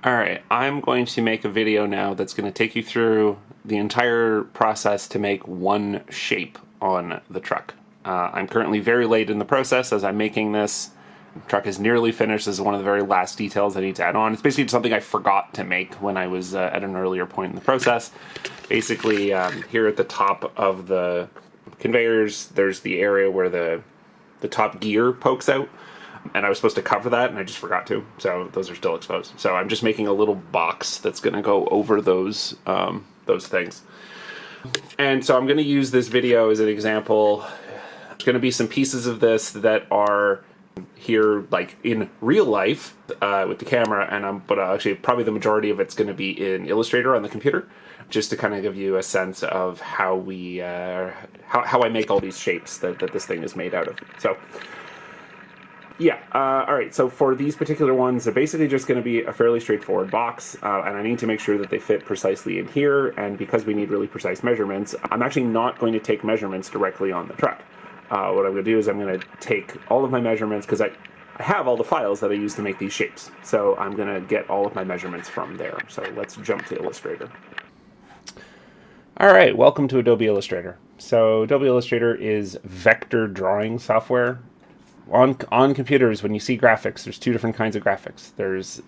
Alright, I'm going to make a video now that's going to take you through the entire process to make one shape on the truck. I'm currently very late in the process as I'm making this. The truck is nearly finished. This is one of the very last details I need to add on. It's basically something I forgot to make when I was at an earlier point in the process. Basically, here at the top of the conveyors, there's the area where the top gear pokes out. And I was supposed to cover that, and I just forgot to. So those are still exposed. So I'm just making a little box that's going to go over those things. And so I'm going to use this video as an example. There's going to be some pieces of this that are here, like in real life, with the camera, but actually probably the majority of it's going to be in Illustrator on the computer, just to kind of give you a sense of how we how I make all these shapes that this thing is made out of. So. Yeah, alright, so for these particular ones, they're basically just going to be a fairly straightforward box, and I need to make sure that they fit precisely in here, and because we need really precise measurements, I'm actually not going to take measurements directly on the truck. What I'm going to do is I'm going to take all of my measurements, because I have all the files that I use to make these shapes, so I'm going to get all of my measurements from there. So let's jump to Illustrator. Alright, welcome to Adobe Illustrator. So Adobe Illustrator is vector drawing software. On computers, when you see graphics, there's two different kinds of graphics. There's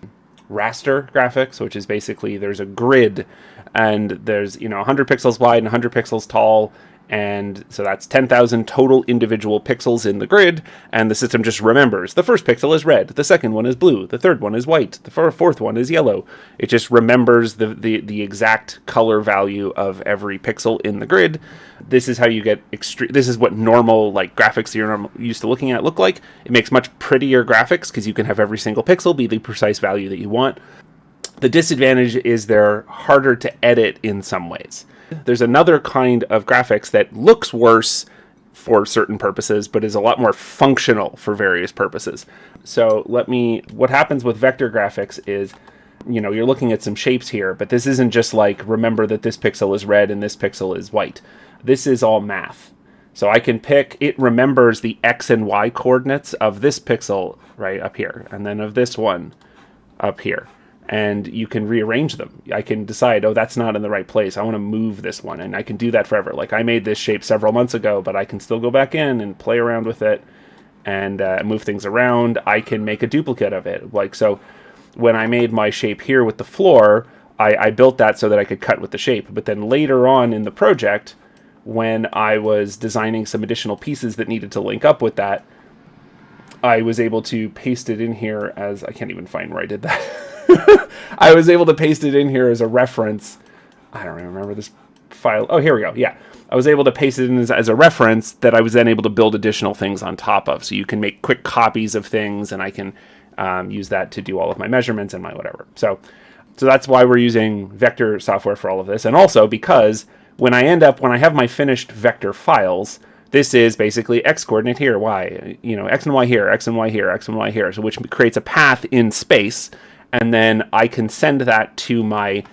raster graphics, which is basically there's a grid, and there's 100 pixels wide and 100 pixels tall, and so that's 10,000 total individual pixels in the grid, and the system just remembers the first pixel is red, the second one is blue, the third one is white, the fourth one is yellow. It just remembers the exact color value of every pixel in the grid. This is how you get this is what normal graphics you're used to looking at look like. It makes much prettier graphics because you can have every single pixel be the precise value that you want. The disadvantage is they're harder to edit in some ways. There's another kind of graphics that looks worse for certain purposes, but is a lot more functional for various purposes. So what happens with vector graphics is, you're looking at some shapes here, but this isn't just remember that this pixel is red and this pixel is white. This is all math. So I can it remembers the X and Y coordinates of this pixel right up here, and then of this one up here. And you can rearrange them. I can decide, oh, that's not in the right place. I want to move this one, and I can do that forever. I made this shape several months ago, but I can still go back in and play around with it and move things around. I can make a duplicate of it. So when I made my shape here with the floor, I built that so that I could cut with the shape. But then later on in the project, when I was designing some additional pieces that needed to link up with that, I was able to paste it in here as, I can't even find where I did that. I was able to paste it in here as a reference. I don't even remember this file. Oh, here we go. Yeah. I was able to paste it in as a reference that I was then able to build additional things on top of. So you can make quick copies of things, and I can use that to do all of my measurements and my whatever. So that's why we're using vector software for all of this. And also because when I have my finished vector files, this is basically X coordinate here, Y, X and Y here, X and Y here, X and Y here. So which creates a path in space. And then I can send that to my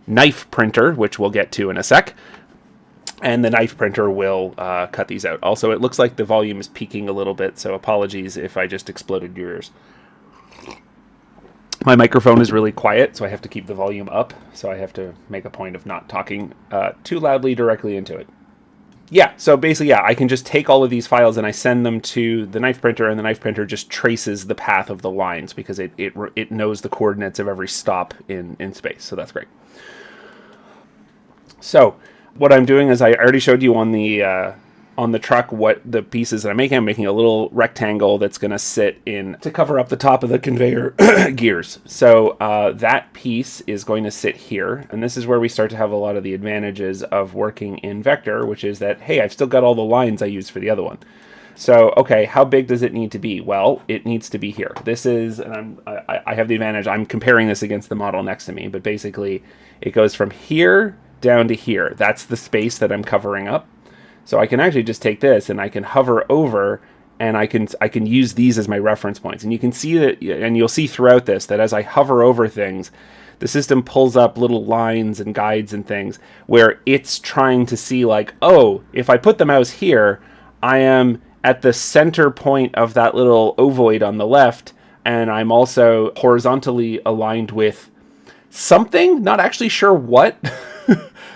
knife printer, which we'll get to in a sec. And the knife printer will cut these out. Also, it looks like the volume is peaking a little bit, so apologies if I just exploded your ears. My microphone is really quiet, so I have to keep the volume up. So I have to make a point of not talking too loudly directly into it. Yeah, so basically, I can just take all of these files and I send them to the knife printer, and the knife printer just traces the path of the lines because it knows the coordinates of every stop in space, so that's great. So what I'm doing is I already showed you on the truck what the pieces that I'm making. I'm making a little rectangle that's going to sit in to cover up the top of the conveyor gears. So that piece is going to sit here, and this is where we start to have a lot of the advantages of working in vector, which is that, hey, I've still got all the lines I used for the other one. So, okay, how big does it need to be? Well, it needs to be here. This is, and I have the advantage, I'm comparing this against the model next to me, but basically it goes from here down to here. That's the space that I'm covering up. So I can actually just take this and I can hover over, and I can use these as my reference points. And you can see that, and you'll see throughout this, that as I hover over things, the system pulls up little lines and guides and things where it's trying to see oh, if I put the mouse here, I am at the center point of that little ovoid on the left, and I'm also horizontally aligned with something, not actually sure what.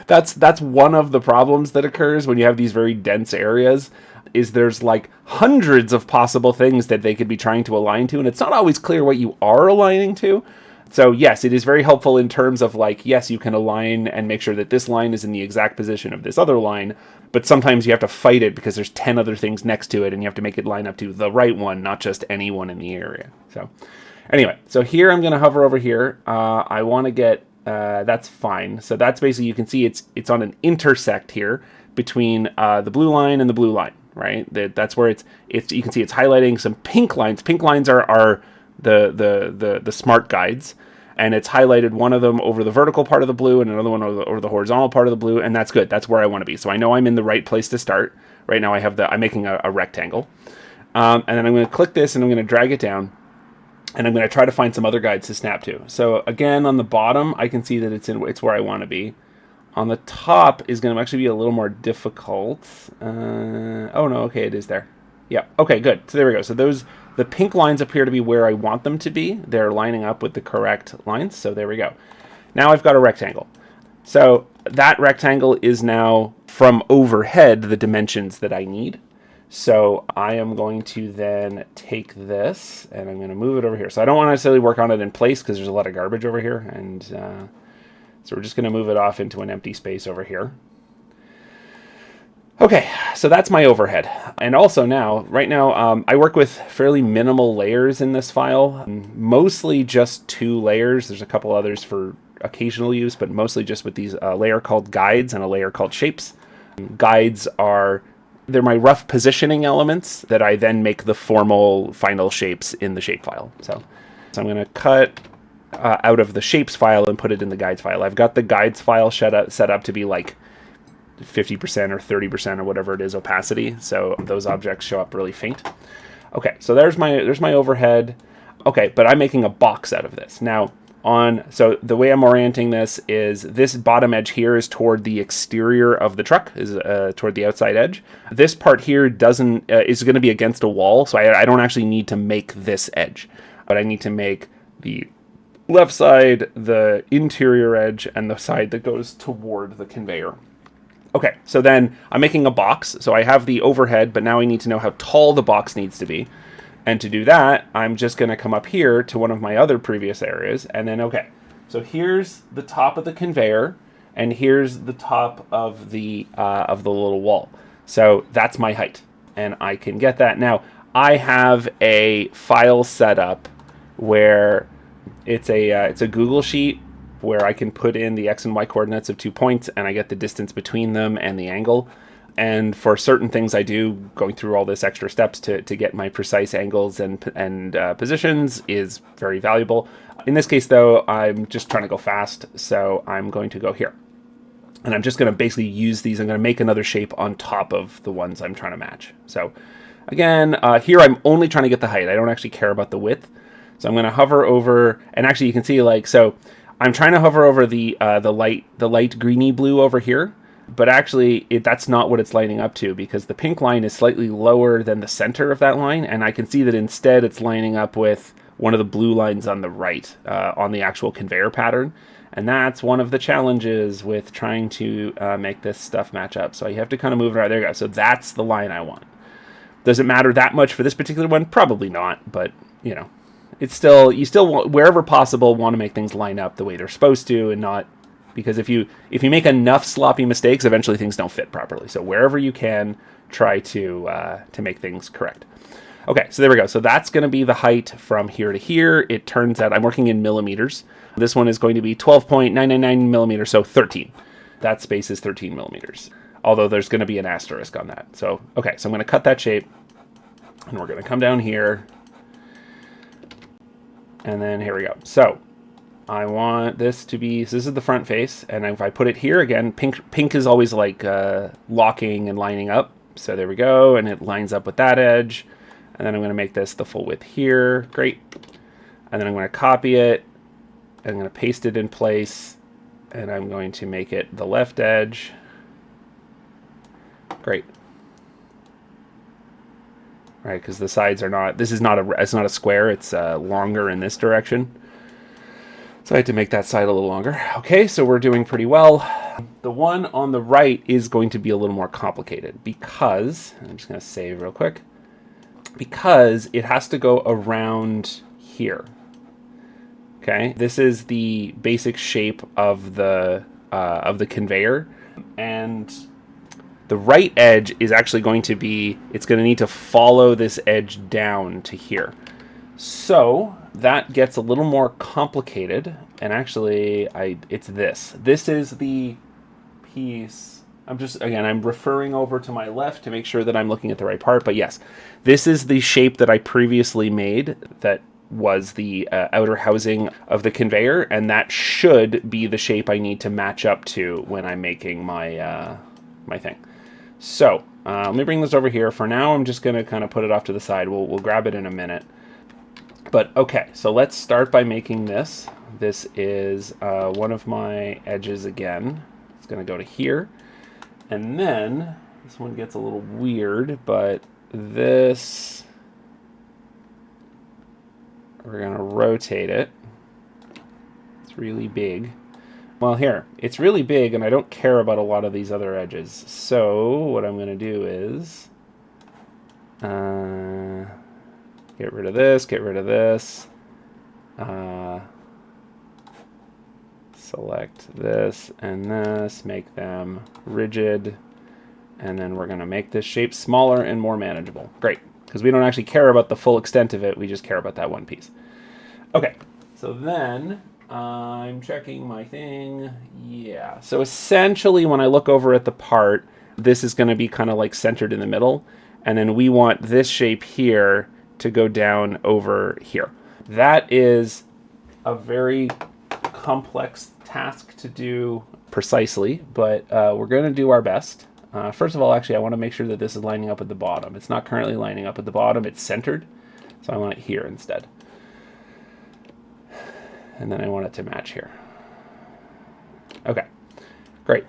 That's one of the problems that occurs when you have these very dense areas, is there's like hundreds of possible things that they could be trying to align to, and it's not always clear what you are aligning to. So yes, it is very helpful in terms of like, yes, you can align and make sure that this line is in the exact position of this other line, but sometimes you have to fight it because there's 10 other things next to it, and you have to make it line up to the right one, not just any one in the area. So anyway, so here I'm going to hover over here. I want to get, that's fine. So that's basically, you can see it's on an intersect here between the blue line and the blue line, right? That's where it's you can see it's highlighting some pink lines. Pink lines are the smart guides, and it's highlighted one of them over the vertical part of the blue and another one over the horizontal part of the blue, and that's good. That's where I want to be. So I know I'm in the right place to start. Right now I'm making a rectangle, and then I'm going to click this and I'm going to drag it down, and I'm going to try to find some other guides to snap to. So again, on the bottom, I can see that it's where I want to be. On the top is going to actually be a little more difficult. Oh no, okay, it is there. Yeah, okay, good. So there we go. So the pink lines appear to be where I want them to be. They're lining up with the correct lines. So there we go. Now I've got a rectangle. So that rectangle is now from overhead the dimensions that I need. So I am going to then take this and I'm going to move it over here. So I don't want to necessarily work on it in place because there's a lot of garbage over here. And so we're just going to move it off into an empty space over here. Okay, so that's my overhead. And also now, right now, I work with fairly minimal layers in this file, mostly just 2 layers. There's a couple others for occasional use, but mostly just with these layer called guides and a layer called shapes. Guides they're my rough positioning elements that I then make the formal final shapes in the shape file. So I'm going to cut out of the shapes file and put it in the guides file. I've got the guides file set up to be like 50% or 30% or whatever it is opacity, so those objects show up really faint. Okay, so there's my overhead. Okay, but I'm making a box out of this. Now, so the way I'm orienting this is this bottom edge here is toward the exterior of the truck, is toward the outside edge. This part here is going to be against a wall, so I don't actually need to make this edge, but I need to make the left side, the interior edge, and the side that goes toward the conveyor. Okay, so then I'm making a box. So I have the overhead, but now I need to know how tall the box needs to be. And to do that, I'm just going to come up here to one of my other previous areas. And then, okay, so here's the top of the conveyor, and here's the top of the little wall. So that's my height, and I can get that. Now, I have a file set up where it's a Google Sheet where I can put in the X and Y coordinates of 2 points, and I get the distance between them and the angle. And for certain things I do, going through all this extra steps to get my precise angles and positions is very valuable. In this case, though, I'm just trying to go fast, so I'm going to go here. And I'm just going to basically use these. I'm going to make another shape on top of the ones I'm trying to match. So again, here I'm only trying to get the height. I don't actually care about the width. So I'm going to hover over, and actually you can see, like, so I'm trying to hover over the light greeny blue over here, but actually that's not what it's lining up to, because the pink line is slightly lower than the center of that line, and I can see that instead it's lining up with one of the blue lines on the right, on the actual conveyor pattern. And that's one of the challenges with trying to make this stuff match up. So you have to kind of move it around. There you go. So that's the line I want. Does it matter that much for this particular one? Probably not, but you know, it's still, you still, wherever possible, want to make things line up the way they're supposed to, and not, because if you make enough sloppy mistakes, eventually things don't fit properly. So wherever you can, try to make things correct. Okay, so there we go. So that's going to be the height from here to here. It turns out I'm working in millimeters. This one is going to be 12.999 millimeters, so 13. That space is 13 millimeters, although there's going to be an asterisk on that. So, okay, so I'm going to cut that shape, and we're going to come down here, and then here we go. So I want this to be, so this is the front face, and if I put it here again, pink is always like locking and lining up. So there we go, and it lines up with that edge. And then I'm going to make this the full width here. Great. And then I'm going to copy it. I'm going to paste it in place. And I'm going to make it the left edge. Great. All right, because the sides are not, this is not it's not a square. It's longer in this direction. So I had to make that side a little longer. Okay, so we're doing pretty well. The one on the right is going to be a little more complicated because, I'm just going to save real quick, because it has to go around here. Okay, this is the basic shape of the conveyor, and the right edge is actually going to be, it's going to need to follow this edge down to here. So that gets a little more complicated, and actually it's this. This is the piece. I'm referring over to my left to make sure that I'm looking at the right part, but yes, this is the shape that I previously made that was the outer housing of the conveyor, and that should be the shape I need to match up to when I'm making my my thing. So let me bring this over here. For now, I'm just going to kind of put it off to the side. We'll grab it in a minute. But okay, so let's start by making this. This is one of my edges again. It's going to go to here. And then, this one gets a little weird, but this, we're going to rotate it. It's really big. Well, here, it's really big, and I don't care about a lot of these other edges. So what I'm going to do is get rid of this, get rid of this, select this and this, make them rigid, and then we're going to make this shape smaller and more manageable. Great, because we don't actually care about the full extent of it, we just care about that one piece. Okay, so then I'm checking my thing. Yeah, so essentially when I look over at the part, this is going to be kind of like centered in the middle, and then we want this shape here to go down over here. That is a very complex task to do precisely, but we're going to do our best. First of all, actually, I want to make sure that this is lining up at the bottom. It's not currently lining up at the bottom. It's centered, so I want it here instead. And then I want it to match here. Okay, great.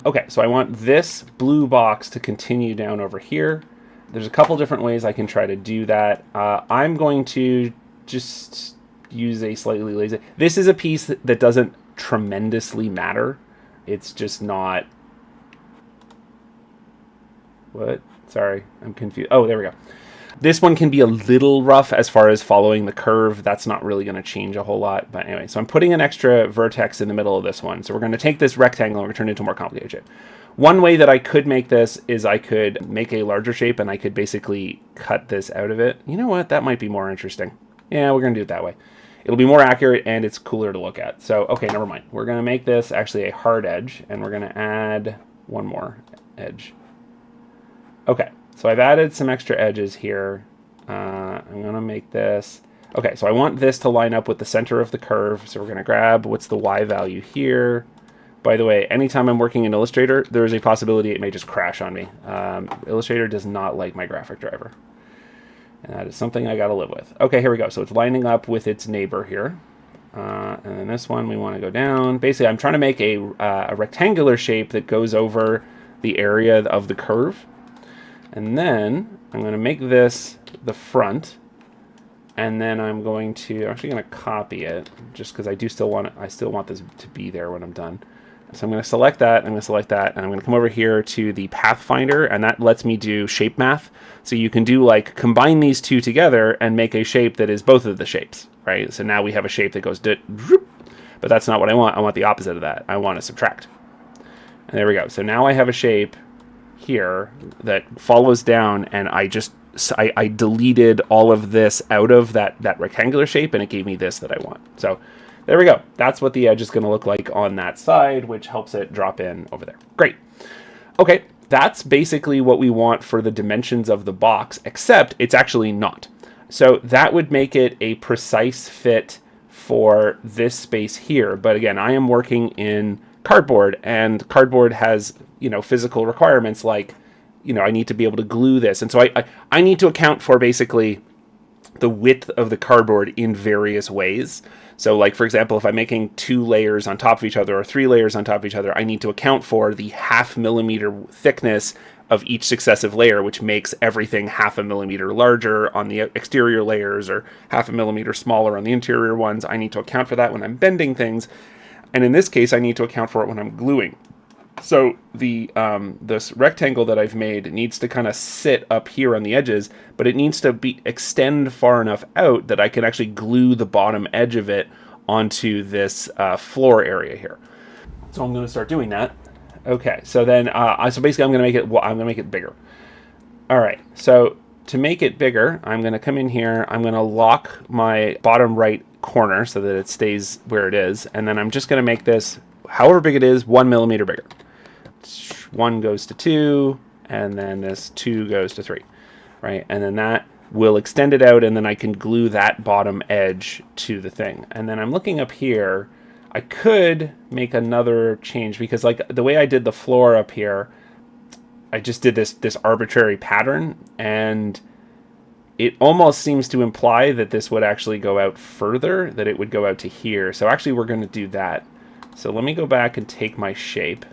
Okay, so I want this blue box to continue down over here. There's a couple different ways I can try to do that. I'm going to just use a slightly lazy. This is a piece that doesn't tremendously matter. It's just not. What? Sorry, I'm confused. Oh, there we go. This one can be a little rough as far as following the curve. That's not really going to change a whole lot. But anyway, so I'm putting an extra vertex in the middle of this one. So we're going to take this rectangle and we're going to turn it into a more complicated shape. One way that I could make this is I could make a larger shape and I could basically cut this out of it. You know what? That might be more interesting. Yeah, we're going to do it that way. It'll be more accurate and it's cooler to look at. So, okay, never mind. We're going to make this actually a hard edge and we're going to add one more edge. Okay, so I've added some extra edges here. I'm going to make this. Okay, so I want this to line up with the center of the curve. So we're going to grab what's the Y value here. By the way, anytime I'm working in Illustrator, there is a possibility it may just crash on me. Illustrator does not like my graphic driver. And that is something I got to live with. Okay, here we go. So it's lining up with its neighbor here. And then this one, we want to go down. Basically, I'm trying to make a rectangular shape that goes over the area of the curve. And then I'm going to make this the front. And then I'm actually going to copy it just because I still want this to be there when I'm done. So I'm going to select that, I'm going to select that, and I'm going to come over here to the Pathfinder, and that lets me do shape math. So you can do like combine these two together and make a shape that is both of the shapes, right? So now we have a shape that goes, but that's not what I want. I want the opposite of that. I want to subtract. And there we go. So now I have a shape here that follows down, and I deleted all of this out of that rectangular shape, and it gave me this that I want. So there we go. That's what the edge is going to look like on that side, which helps it drop in over there. Great. Okay, that's basically what we want for the dimensions of the box, except it's actually not. So that would make it a precise fit for this space here. But again, I am working in cardboard, and cardboard has, physical requirements like, I need to be able to glue this. And so I need to account for basically the width of the cardboard in various ways. So like, for example, if I'm making 2 layers on top of each other or 3 layers on top of each other, I need to account for the 0.5 millimeter thickness of each successive layer, which makes everything half a millimeter larger on the exterior layers or half a millimeter smaller on the interior ones. I need to account for that when I'm bending things. And in this case, I need to account for it when I'm gluing. So the this rectangle that I've made needs to kind of sit up here on the edges, but it needs to extend far enough out that I can actually glue the bottom edge of it onto this floor area here. So I'm going to start doing that. Okay, so then so basically I'm going to make it bigger. All right, so to make it bigger, I'm going to come in here. I'm going to lock my bottom right corner so that it stays where it is, and then I'm just going to make this, however big it is, 1 millimeter bigger. 1 goes to 2, and then this 2 goes to 3, right? And then that will extend it out, and then I can glue that bottom edge to the thing. And then I'm looking up here. I could make another change because, like, the way I did the floor up here, I just did this arbitrary pattern, and it almost seems to imply that this would actually go out further, that it would go out to here. So actually we're going to do that. So let me go back and take my shape.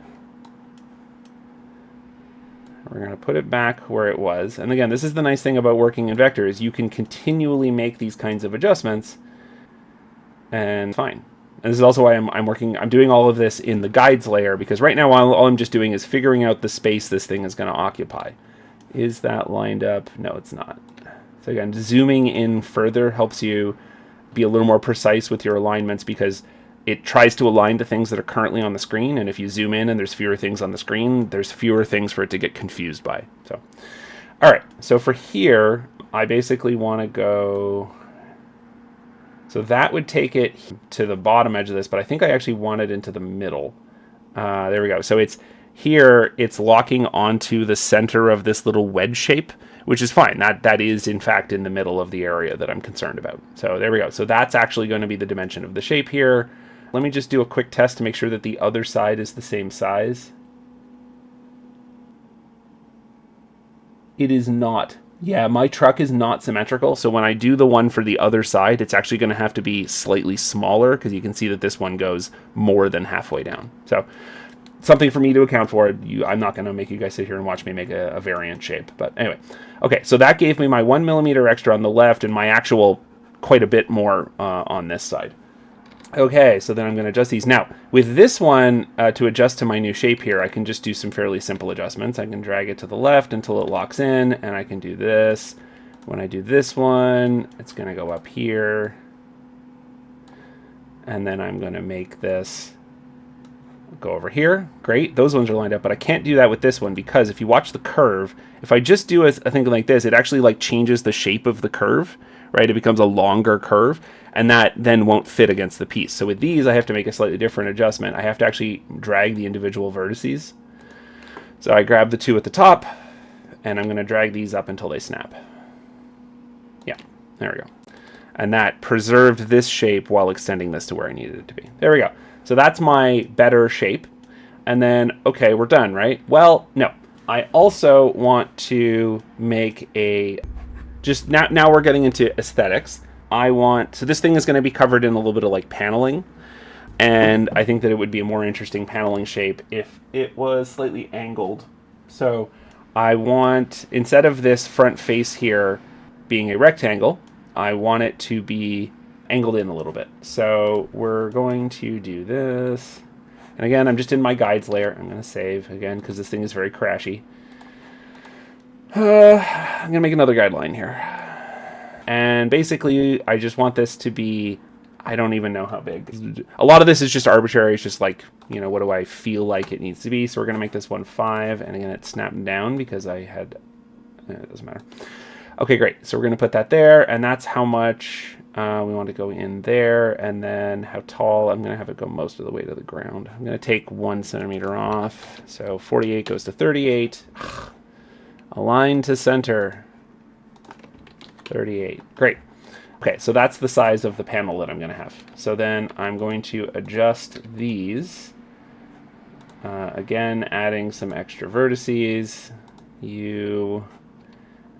We're going to put it back where it was. And again, this is the nice thing about working in vectors. You can continually make these kinds of adjustments and fine. And this is also why I'm doing all of this in the guides layer, because right now all I'm just doing is figuring out the space this thing is going to occupy. Is that lined up? No, it's not. So again, zooming in further helps you be a little more precise with your alignments, because it tries to align to things that are currently on the screen, and if you zoom in and there's fewer things on the screen, there's fewer things for it to get confused by. So, all right, so for here, I basically want to go, so that would take it to the bottom edge of this, but I think I actually want it into the middle. There we go. So it's here, it's locking onto the center of this little wedge shape, which is fine. That is, in fact, in the middle of the area that I'm concerned about. So there we go. So that's actually going to be the dimension of the shape here. Let me just do a quick test to make sure that the other side is the same size. It is not. Yeah, my truck is not symmetrical, so when I do the one for the other side, it's actually going to have to be slightly smaller, because you can see that this one goes more than halfway down. So something for me to account for. I'm not going to make you guys sit here and watch me make a variant shape. But anyway, okay, so that gave me my 1 millimeter extra on the left and my actual quite a bit more on this side. Okay, so then I'm going to adjust these. Now, with this one, to adjust to my new shape here, I can just do some fairly simple adjustments. I can drag it to the left until it locks in, and I can do this. When I do this one, it's going to go up here. And then I'm going to make this go over here. Great, those ones are lined up, but I can't do that with this one, because if you watch the curve, if I just do a thing like this, it actually like changes the shape of the curve, right? It becomes a longer curve, and that then won't fit against the piece. So with these, I have to make a slightly different adjustment. I have to actually drag the individual vertices. So I grab the two at the top, and I'm going to drag these up until they snap. Yeah, there we go. And that preserved this shape while extending this to where I needed it to be. There we go. So that's my better shape. And then, okay, we're done, right? Well, no. I also want to make a, just now we're getting into aesthetics. So this thing is going to be covered in a little bit of like paneling. And I think that it would be a more interesting paneling shape if it was slightly angled. So I want, instead of this front face here being a rectangle, I want it to be angled in a little bit. So we're going to do this. And again, I'm just in my guides layer. I'm going to save again because this thing is very crashy. I'm going to make another guideline here. And basically, I just want this to be, I don't even know how big. A lot of this is just arbitrary. It's just like, you know, what do I feel like it needs to be? So we're going to make this one 5. And again, it's snapped down because I had, it doesn't matter. Okay, great. So we're going to put that there. And that's how much we want to go in there. And then how tall, I'm going to have it go most of the way to the ground. I'm going to take 1 centimeter off. So 48 goes to 38. Align to center. 38. Great. Okay, so that's the size of the panel that I'm going to have. So then I'm going to adjust these. Again, adding some extra vertices.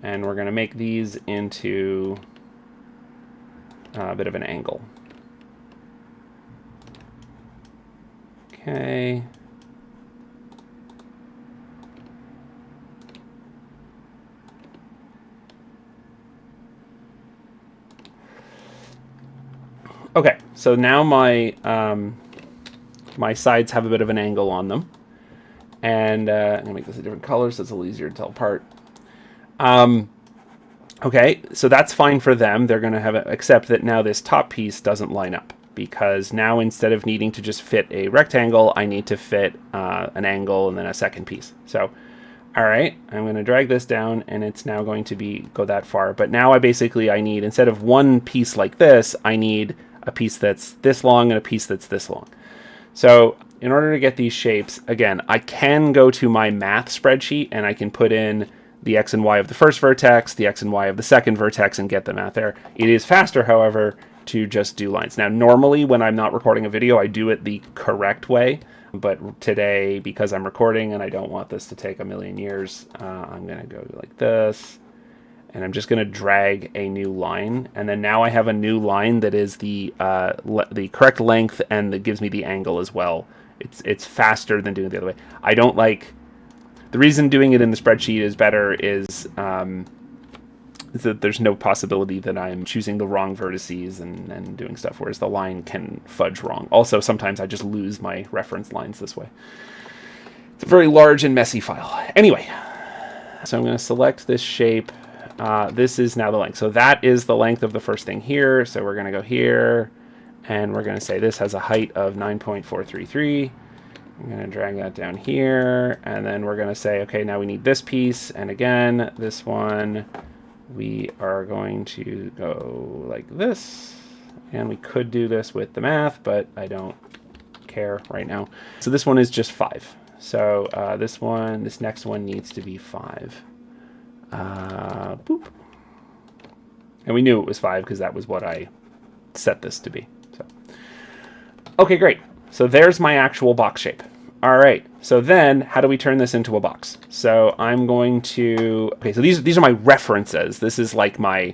And we're going to make these into a bit of an angle. Okay. Okay, so now my my sides have a bit of an angle on them. And I'm going to make this a different color so it's a little easier to tell apart. Okay, so that's fine for them. They're going to have it, except that now this top piece doesn't line up. Because now instead of needing to just fit a rectangle, I need to fit an angle and then a second piece. So, all right, I'm going to drag this down, and it's now going to go that far. But now I need, instead of one piece like this, I need a piece that's this long and a piece that's this long. So in order to get these shapes, again, I can go to my math spreadsheet, and I can put in the x and y of the first vertex, the x and y of the second vertex, and get the math there. It is faster, however, to just do lines. Now, normally when I'm not recording a video, I do it the correct way. But today, because I'm recording and I don't want this to take a million years, I'm going to go like this. And I'm just going to drag a new line. And then now I have a new line that is the correct length and that gives me the angle as well. It's faster than doing it the other way. I don't like... The reason doing it in the spreadsheet is better is that there's no possibility that I'm choosing the wrong vertices and doing stuff, whereas the line can fudge wrong. Also, sometimes I just lose my reference lines this way. It's a very large and messy file. Anyway, so I'm going to select this shape. This is now the length. So that is the length of the first thing here. So we're going to go here, and we're going to say this has a height of 9.433. I'm going to drag that down here, and then we're going to say, okay, now we need this piece, and again, this one, we are going to go like this, and we could do this with the math, but I don't care right now. So this one is just 5. So this next one needs to be 5. Boop. And we knew it was 5 because that was what I set this to be. So, okay, great. So there's my actual box shape. All right. So then how do we turn this into a box? So I'm going to... Okay, so these are my references. This is like my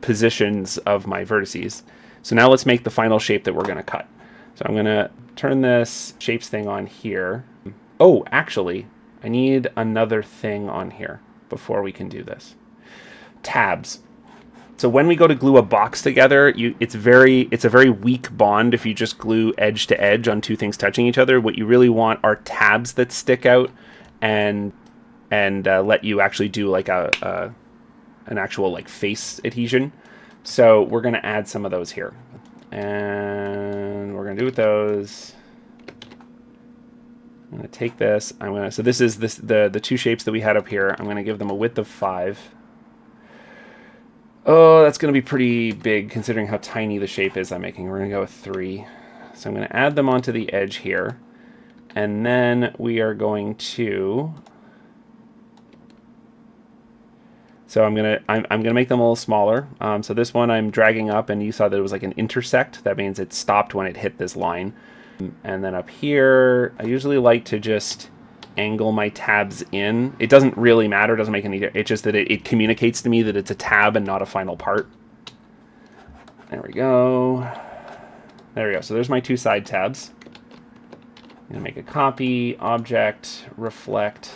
positions of my vertices. So now let's make the final shape that we're going to cut. So I'm going to turn this shapes thing on here. Oh, actually, I need another thing on here before we can do this. Tabs. So when we go to glue a box together, it's a very weak bond if you just glue edge to edge on two things touching each other. What you really want are tabs that stick out and let you actually do like an actual like face adhesion. So we're going to add some of those here, and we're going to do with those. I'm going to take this. So this is the two shapes that we had up here. I'm going to give them a width of 5. Oh, that's going to be pretty big considering how tiny the shape is I'm making. We're going to go with 3. So I'm going to add them onto the edge here. And then we are going to... So I'm gonna make them a little smaller. So this one I'm dragging up, and you saw that it was like an intersect. That means it stopped when it hit this line. And then up here, I usually like to just angle my tabs in. It doesn't really matter, it doesn't make any difference. It's just that it communicates to me that it's a tab and not a final part. There we go. There we go. So there's my 2 side tabs. I'm gonna make a copy, object, reflect.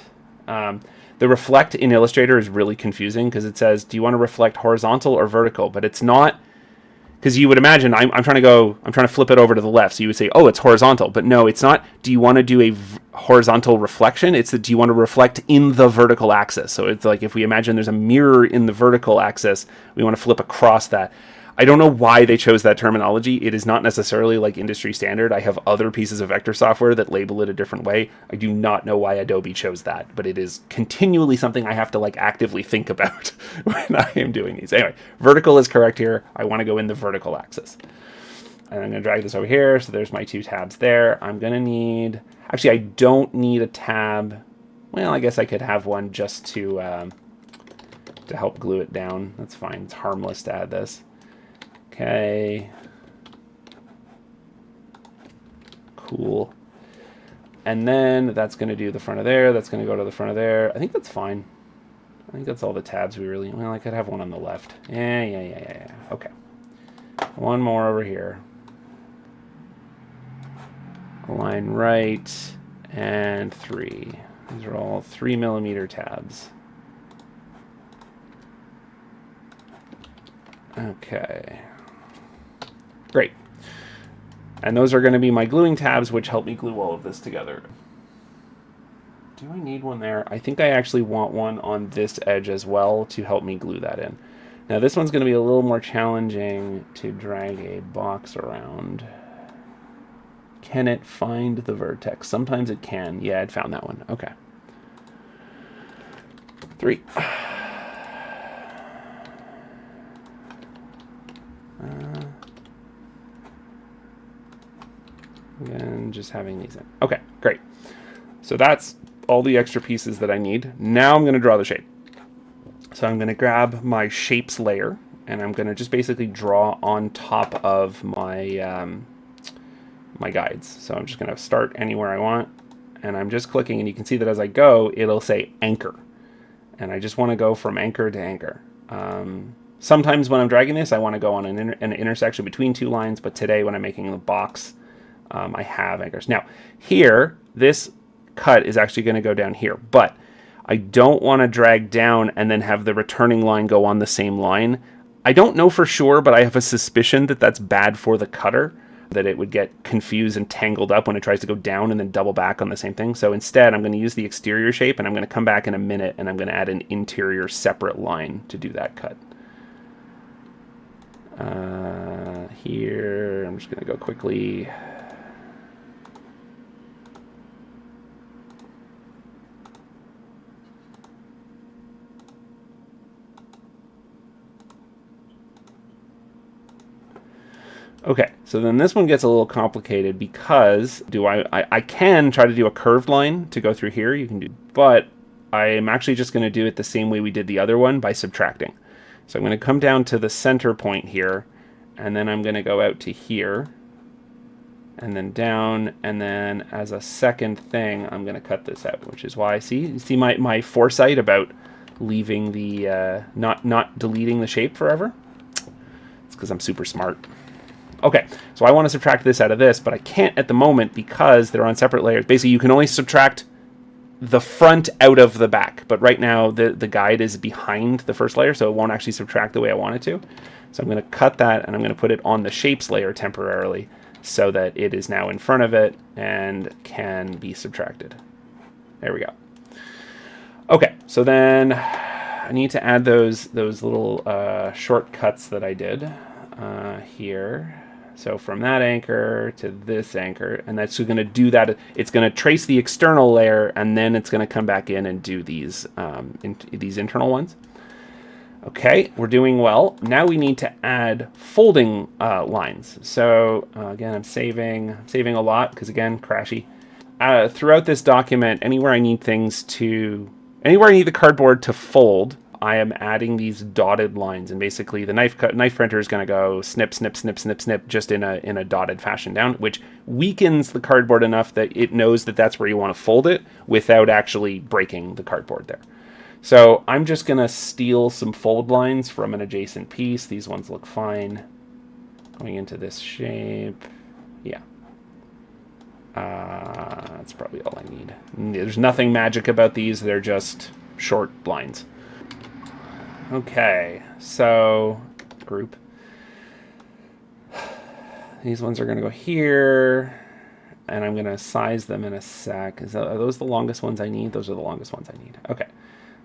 The reflect in Illustrator is really confusing because it says, do you want to reflect horizontal or vertical? But it's not, because you would imagine I'm trying to flip it over to the left. So you would say, oh, it's horizontal. But no, it's not. Do you want to do a horizontal reflection? It's that do you want to reflect in the vertical axis? So it's like if we imagine there's a mirror in the vertical axis, we want to flip across that. I don't know why they chose that terminology. It is not necessarily like industry standard. I have other pieces of vector software that label it a different way. I do not know why Adobe chose that, but it is continually something I have to like actively think about when I am doing these. Anyway, vertical is correct here. I want to go in the vertical axis. And I'm going to drag this over here. So there's my 2 tabs there. I'm going to need... Actually, I don't need a tab. Well, I guess I could have one just to help glue it down. That's fine. It's harmless to add this. Okay. Cool. And then that's going to do the front of there. That's going to go to the front of there. I think that's fine. I think that's all the tabs we really... Well, I could have one on the left. Yeah. Okay. One more over here. Align right and 3. These are all 3mm tabs. Okay. great. And those are going to be my gluing tabs, which help me glue all of this together. Do I need one there? I think I actually want one on this edge as well to help me glue that in. Now this one's going to be a little more challenging to drag a box around. Can it find the vertex? Sometimes it can. Yeah, it found that one. Okay. 3. And just having these in. Okay, great. So that's all the extra pieces that I need. Now I'm going to draw the shape. So I'm going to grab my shapes layer, and I'm going to just basically draw on top of my my guides. So I'm just going to start anywhere I want, and I'm just clicking, and you can see that as I go, it'll say anchor. And I just want to go from anchor to anchor. Sometimes when I'm dragging this, I want to go on an intersection between 2 lines, but today when I'm making the box, I have anchors. Now, here, this cut is actually going to go down here, but I don't want to drag down and then have the returning line go on the same line. I don't know for sure, but I have a suspicion that that's bad for the cutter, that it would get confused and tangled up when it tries to go down and then double back on the same thing. So instead, I'm going to use the exterior shape, and I'm going to come back in a minute, and I'm going to add an interior separate line to do that cut. Here, I'm just going to go quickly. Okay, so then this one gets a little complicated because I can try to do a curved line to go through here, you can do, but I'm actually just going to do it the same way we did the other one by subtracting. So I'm going to come down to the center point here, and then I'm going to go out to here, and then down, and then as a second thing, I'm going to cut this out, which is why, you see my foresight about leaving the, not deleting the shape forever? It's because I'm super smart. Okay, so I want to subtract this out of this, but I can't at the moment because they're on separate layers. Basically, you can only subtract the front out of the back, but right now the guide is behind the first layer, so it won't actually subtract the way I want it to. So I'm going to cut that, and I'm going to put it on the shapes layer temporarily so that it is now in front of it and can be subtracted. There we go. Okay, so then I need to add those little shortcuts that I did here. So from that anchor to this anchor, and that's going to do that. It's going to trace the external layer, and then it's going to come back in and do these internal ones. Okay, we're doing well. Now we need to add folding lines. So again, I'm saving a lot because again, crashy. Throughout this document, anywhere I need the cardboard to fold, I am adding these dotted lines, and basically the knife printer is going to go snip, snip, snip, snip, snip, just in a dotted fashion down, which weakens the cardboard enough that it knows that that's where you want to fold it without actually breaking the cardboard there. So I'm just going to steal some fold lines from an adjacent piece. These ones look fine. Going into this shape, yeah. That's probably all I need. There's nothing magic about these. They're just short lines. Okay, so group. These ones are going to go here, and I'm going to size them in a sec. Are those the longest ones I need? Those are the longest ones I need. Okay,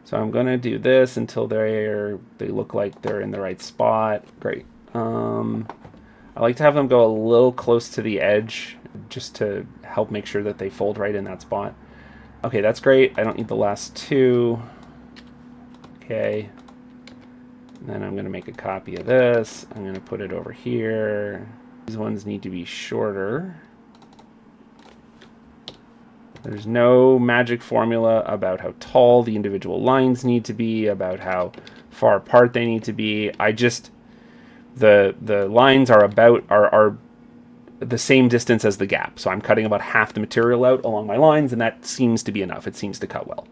so I'm going to do this until they look like they're in the right spot. Great. I like to have them go a little close to the edge just to help make sure that they fold right in that spot. Okay, that's great. I don't need the last 2. Okay. Then I'm going to make a copy of this. I'm going to put it over here. These ones need to be shorter. There's no magic formula about how tall the individual lines need to be, about how far apart they need to be. The lines are the same distance as the gap. So I'm cutting about half the material out along my lines, and that seems to be enough. It seems to cut well.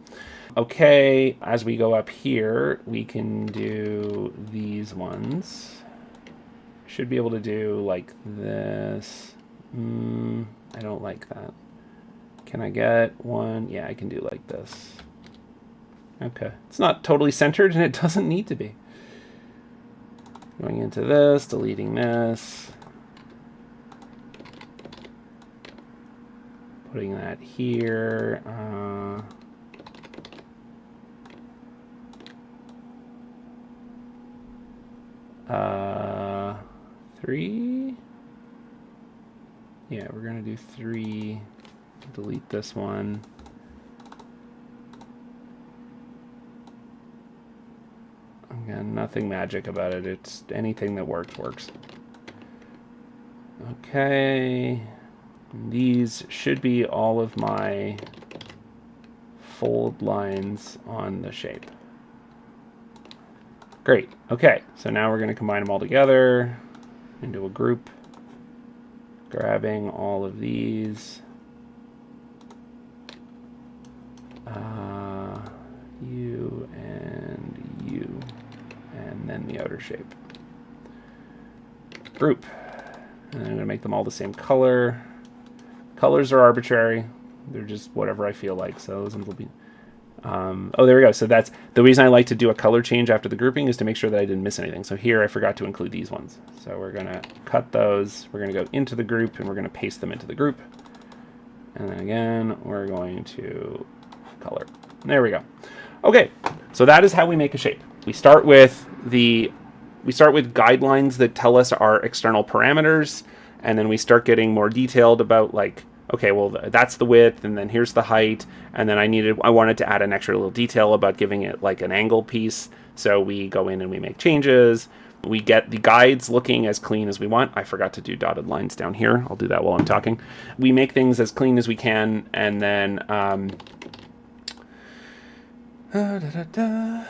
Okay, as we go up here, we can do these ones. Should be able to do like this. I don't like that. Can I get one? Yeah, I can do like this. Okay, it's not totally centered, and it doesn't need to be. Going into this, deleting this. putting that here. 3. Yeah, we're gonna do 3. Delete this one. Again, nothing magic about it. It's anything that works. Okay. And these should be all of my fold lines on the shape. Great. Okay, so now we're going to combine them all together into a group, grabbing all of these. You and you, and then the outer shape. Group. And I'm going to make them all the same color. Colors are arbitrary. They're just whatever I feel like. So those ones will be... oh, there we go. So that's the reason I like to do a color change after the grouping, is to make sure that I didn't miss anything. So here I forgot to include these ones. So we're going to cut those. We're going to go into the group, and we're going to paste them into the group. And then again, we're going to color. There we go. Okay, so that is how we make a shape. We start with guidelines that tell us our external parameters, and then we start getting more detailed about, like, okay, well, that's the width, and then here's the height, and then I wanted to add an extra little detail about giving it like an angle piece. So we go in and we make changes. We get the guides looking as clean as we want. I forgot to do dotted lines down here. I'll do that while I'm talking. We make things as clean as we can, and then and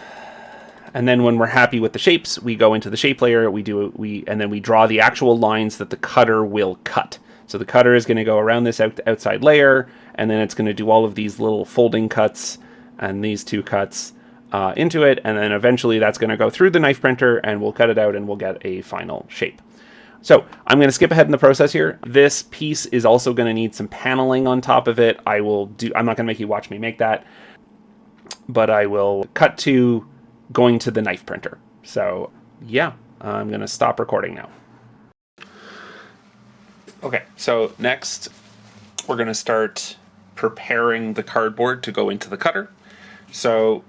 then when we're happy with the shapes, we go into the shape layer. And then we draw the actual lines that the cutter will cut. So the cutter is going to go around this outside layer, and then it's going to do all of these little folding cuts and these 2 cuts into it, and then eventually that's going to go through the knife printer, and we'll cut it out and we'll get a final shape. So I'm going to skip ahead in the process here. This piece is also going to need some paneling on top of it. I'm not going to make you watch me make that, but I will cut to going to the knife printer. So yeah, I'm going to stop recording now. Okay, so next we're going to start preparing the cardboard to go into the cutter. So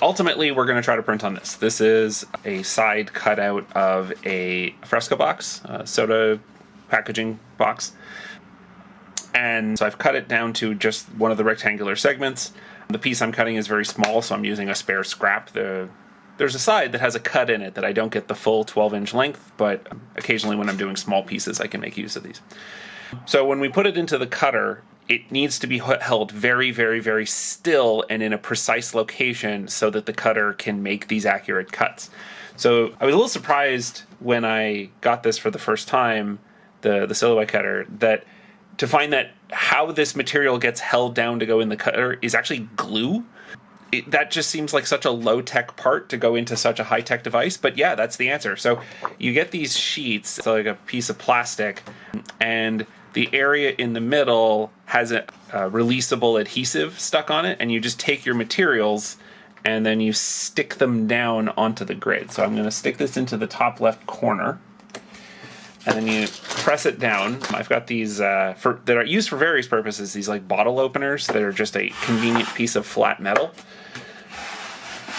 ultimately we're going to try to print on this. This is a side cutout of a Fresco box, a soda packaging box. And so I've cut it down to just one of the rectangular segments. The piece I'm cutting is very small, so I'm using a spare scrap. There's a side that has a cut in it that I don't get the full 12-inch length, but occasionally when I'm doing small pieces, I can make use of these. So when we put it into the cutter, it needs to be held very, very, very still and in a precise location so that the cutter can make these accurate cuts. So I was a little surprised when I got this for the first time, the Silhouette cutter, to find that how this material gets held down to go in the cutter is actually glue. That just seems like such a low-tech part to go into such a high-tech device, but yeah, that's the answer. So you get these sheets, it's like a piece of plastic, and the area in the middle has a releasable adhesive stuck on it, and you just take your materials and then you stick them down onto the grid. So I'm going to stick this into the top left corner, and then you press it down. I've got these that are used for various purposes, these like bottle openers that are just a convenient piece of flat metal.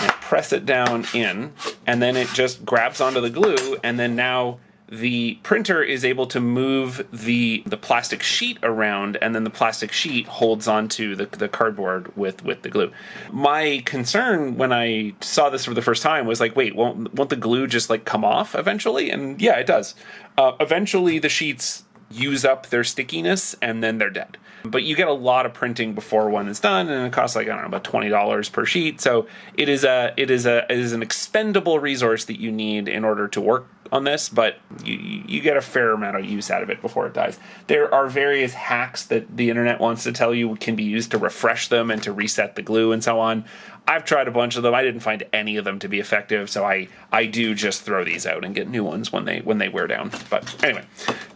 And press it down in, and then it just grabs onto the glue, and then now the printer is able to move the plastic sheet around, and then the plastic sheet holds onto the cardboard with the glue. My concern when I saw this for the first time was like, wait, won't the glue just like come off eventually? And yeah, it does. Eventually the sheets use up their stickiness and then they're dead. But you get a lot of printing before one is done, and it costs like, I don't know, about $20 per sheet. So it is an expendable resource that you need in order to work on this, but you get a fair amount of use out of it before it dies. There are various hacks that the internet wants to tell you can be used to refresh them and to reset the glue and so on. I've tried a bunch of them. I didn't find any of them to be effective, so I do just throw these out and get new ones when they wear down. But anyway,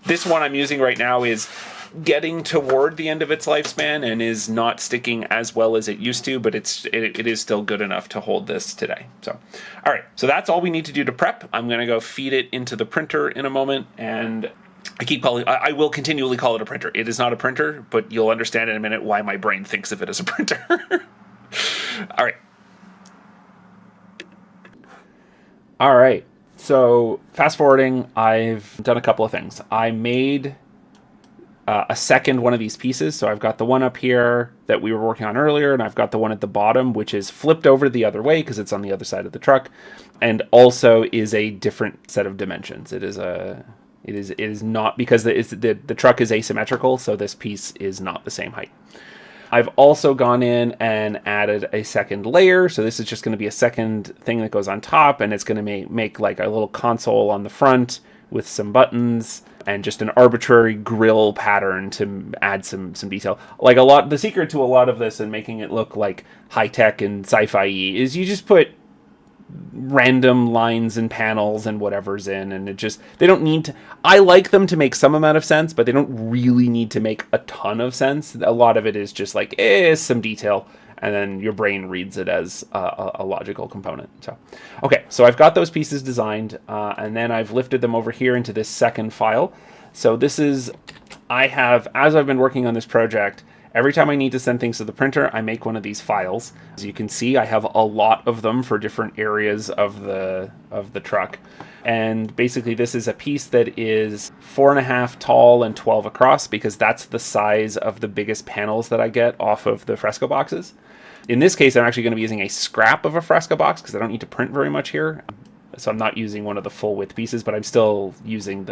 this one I'm using right now is getting toward the end of its lifespan and is not sticking as well as it used to, but it is still good enough to hold this today. So, all right, so that's all we need to do to prep. I'm going to go feed it into the printer in a moment, and I will continually call it a printer. It is not a printer, but you'll understand in a minute why my brain thinks of it as a printer. All right. All right. So fast forwarding, I've done a couple of things. I made a second one of these pieces. So I've got the one up here that we were working on earlier, and I've got the one at the bottom, which is flipped over the other way because it's on the other side of the truck, and also is a different set of dimensions. It is not, because the truck is asymmetrical, so this piece is not the same height. I've also gone in and added a second layer, so this is just going to be a second thing that goes on top, and it's going to make like a little console on the front with some buttons and just an arbitrary grill pattern to add some detail. Like the secret to a lot of this and making it look like high tech and sci-fi is you just put random lines and panels and whatever's in, and they don't need to. I like them to make some amount of sense, but they don't really need to make a ton of sense. A lot of it is just like some detail, and then your brain reads it as a logical component. So, okay, so I've got those pieces designed, and then I've lifted them over here into this second file. So as I've been working on this project, every time I need to send things to the printer, I make one of these files. As you can see, I have a lot of them for different areas of the truck. And basically this is a piece that is 4.5 tall and 12 across, because that's the size of the biggest panels that I get off of the fresco boxes. In this case, I'm actually going to be using a scrap of a fresco box because I don't need to print very much here. So I'm not using one of the full width pieces, but I'm still using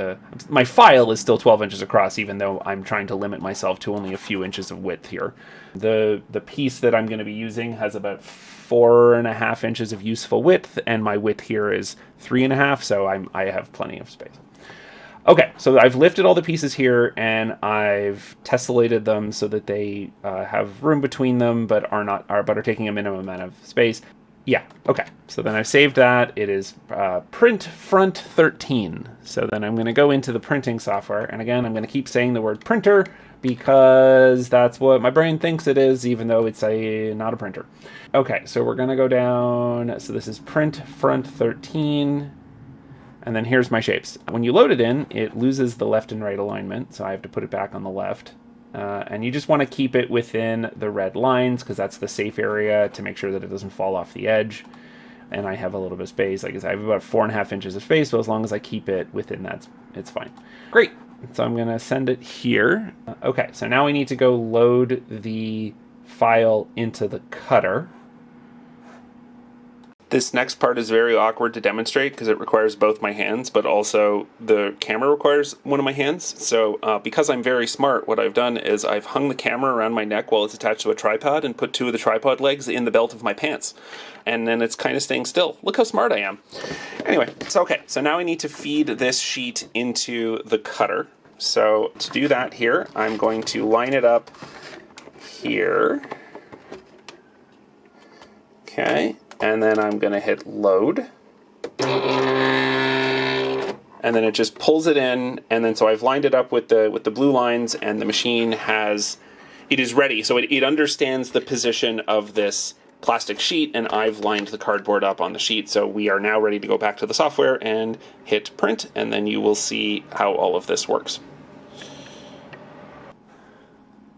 my file is still 12 inches across, even though I'm trying to limit myself to only a few inches of width here. The piece that I'm going to be using has about 4.5 inches of useful width, and my width here is 3.5, so I have plenty of space. Okay, so I've lifted all the pieces here, and I've tessellated them so that they have room between them, but are taking a minimum amount of space. Yeah, okay. So then I've saved that. It is print front 13. So then I'm going to go into the printing software. And again, I'm going to keep saying the word printer because that's what my brain thinks it is, even though it's not a printer. Okay, so we're going to go down. So this is print front 13. And then here's my shapes. When you load it in, it loses the left and right alignment. So I have to put it back on the left. And you just want to keep it within the red lines because that's the safe area to make sure that it doesn't fall off the edge. And I have a little bit of space. Like I said, I have about 4.5 inches of space, so as long as I keep it within that, it's fine. Great. So I'm going to send it here. Okay, so now we need to go load the file into the cutter. This next part is very awkward to demonstrate because it requires both my hands, but also the camera requires one of my hands. So because I'm very smart, what I've done is I've hung the camera around my neck while it's attached to a tripod and put two of the tripod legs in the belt of my pants. And then it's kind of staying still. Look how smart I am. Anyway, so okay, so now I need to feed this sheet into the cutter. So to do that here, I'm going to line it up here. Okay. And then I'm going to hit load. And then it just pulls it in. And then so I've lined it up with the blue lines, and the machine it is ready. So it understands the position of this plastic sheet, and I've lined the cardboard up on the sheet. So we are now ready to go back to the software and hit print, and then you will see how all of this works.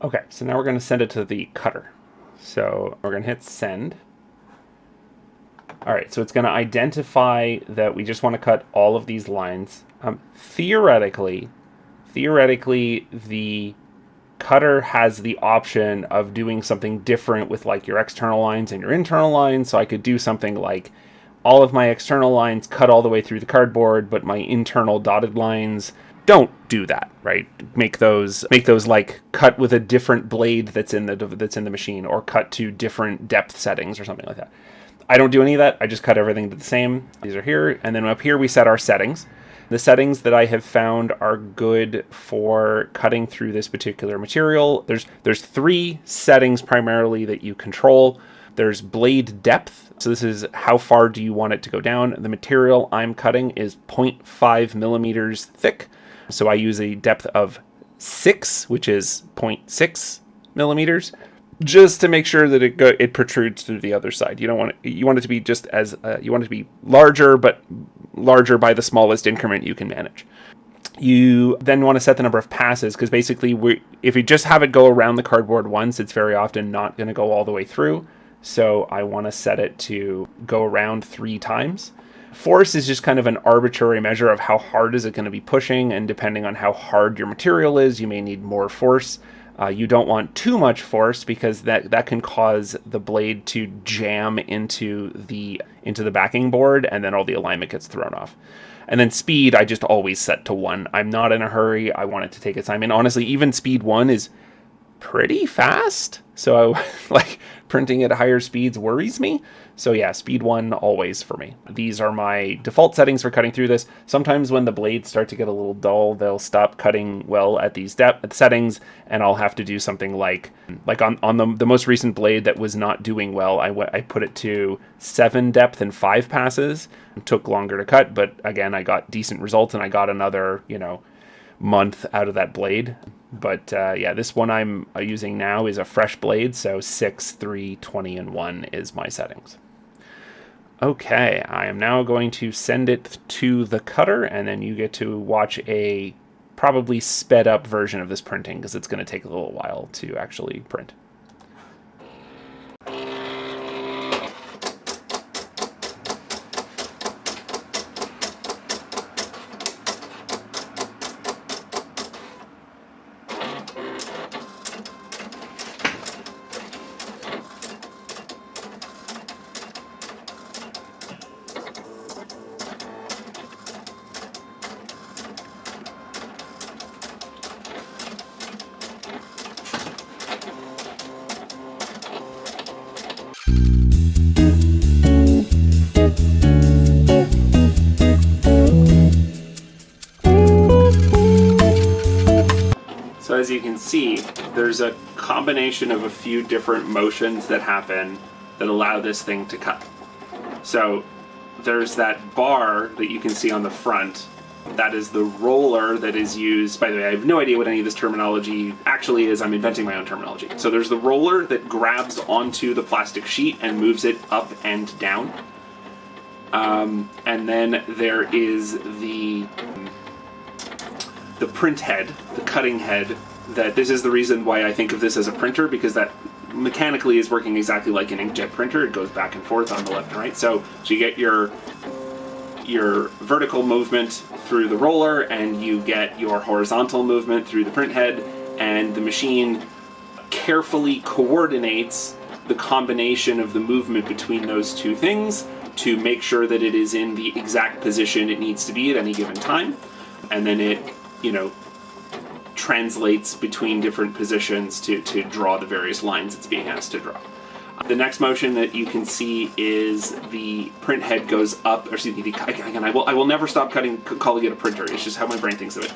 Okay, so now we're going to send it to the cutter. So we're going to hit send. All right, so it's going to identify that we just want to cut all of these lines. Theoretically, the cutter has the option of doing something different with like your external lines and your internal lines. So I could do something like all of my external lines cut all the way through the cardboard, but my internal dotted lines don't do that, right? Make those like cut with a different blade that's in the machine, or cut to different depth settings or something like that. I don't do any of that. I just cut everything to the same. These are here. And then up here we set our settings. The settings that I have found are good for cutting through this particular material. There's 3 settings primarily that you control. There's blade depth. So this is how far do you want it to go down. The material I'm cutting is 0.5 millimeters thick. So I use a depth of 6, which is 0.6 millimeters. Just to make sure that it protrudes through the other side. You want it to be just as you want it to be larger, but larger by the smallest increment you can manage. You then want to set the number of passes, because basically if you just have it go around the cardboard once, it's very often not going to go all the way through. So I want to set it to go around 3 times. Force is just kind of an arbitrary measure of how hard is it going to be pushing, and depending on how hard your material is, you may need more force. You don't want too much force, because that can cause the blade to jam into the backing board, and then all the alignment gets thrown off. And then speed, I just always set to 1. I'm not in a hurry. I want it to take its time. And honestly, even speed 1 is pretty fast. So like printing at higher speeds worries me. So yeah, speed 1 always for me. These are my default settings for cutting through this. Sometimes when the blades start to get a little dull, they'll stop cutting well at these settings, and I'll have to do something like on the most recent blade that was not doing well, I put it to 7 depth and 5 passes. It took longer to cut, but again, I got decent results, and I got another, month out of that blade. But yeah, this one I'm using now is a fresh blade, so 6, 3, 20, and 1 is my settings. Okay, I am now going to send it to the cutter, and then you get to watch a probably sped up version of this printing, because it's going to take a little while to actually print. So as you can see, there's a combination of a few different motions that happen that allow this thing to cut. So there's that bar that you can see on the front. That is the roller that is used. By the way, I have no idea what any of this terminology actually is. I'm inventing my own terminology. So there's the roller that grabs onto the plastic sheet and moves it up and down. And then there is the print head, the cutting head. That this is the reason why I think of this as a printer, because that mechanically is working exactly like an inkjet printer. It goes back and forth on the left and right. So you get your vertical movement through the roller, and you get your horizontal movement through the print head, and the machine carefully coordinates the combination of the movement between those two things to make sure that it is in the exact position it needs to be at any given time. And then it, translates between different positions to draw the various lines it's being asked to draw. The next motion that you can see is the print head goes up, or excuse me, again, I will never stop calling it a printer. It's just how my brain thinks of it.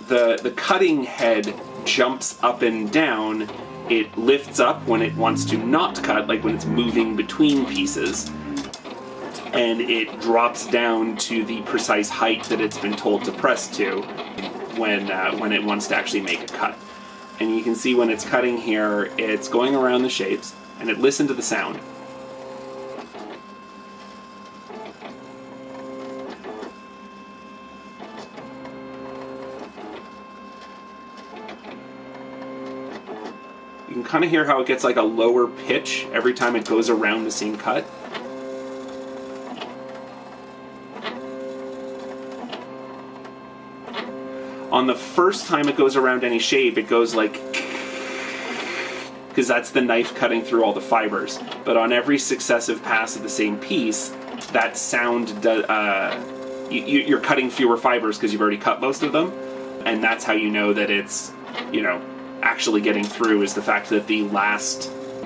The cutting head jumps up and down. It lifts up when it wants to not cut, like when it's moving between pieces, and it drops down to the precise height that it's been told to press to when it wants to actually make a cut. And you can see when it's cutting here, it's going around the shapes, and listen to the sound. You can kind of hear how it gets like a lower pitch every time it goes around the same cut. On the first time it goes around any shape, it goes like, because that's the knife cutting through all the fibers. But on every successive pass of the same piece, that sound, you're cutting fewer fibers because you've already cut most of them. And that's how you know that it's, actually getting through, is the fact that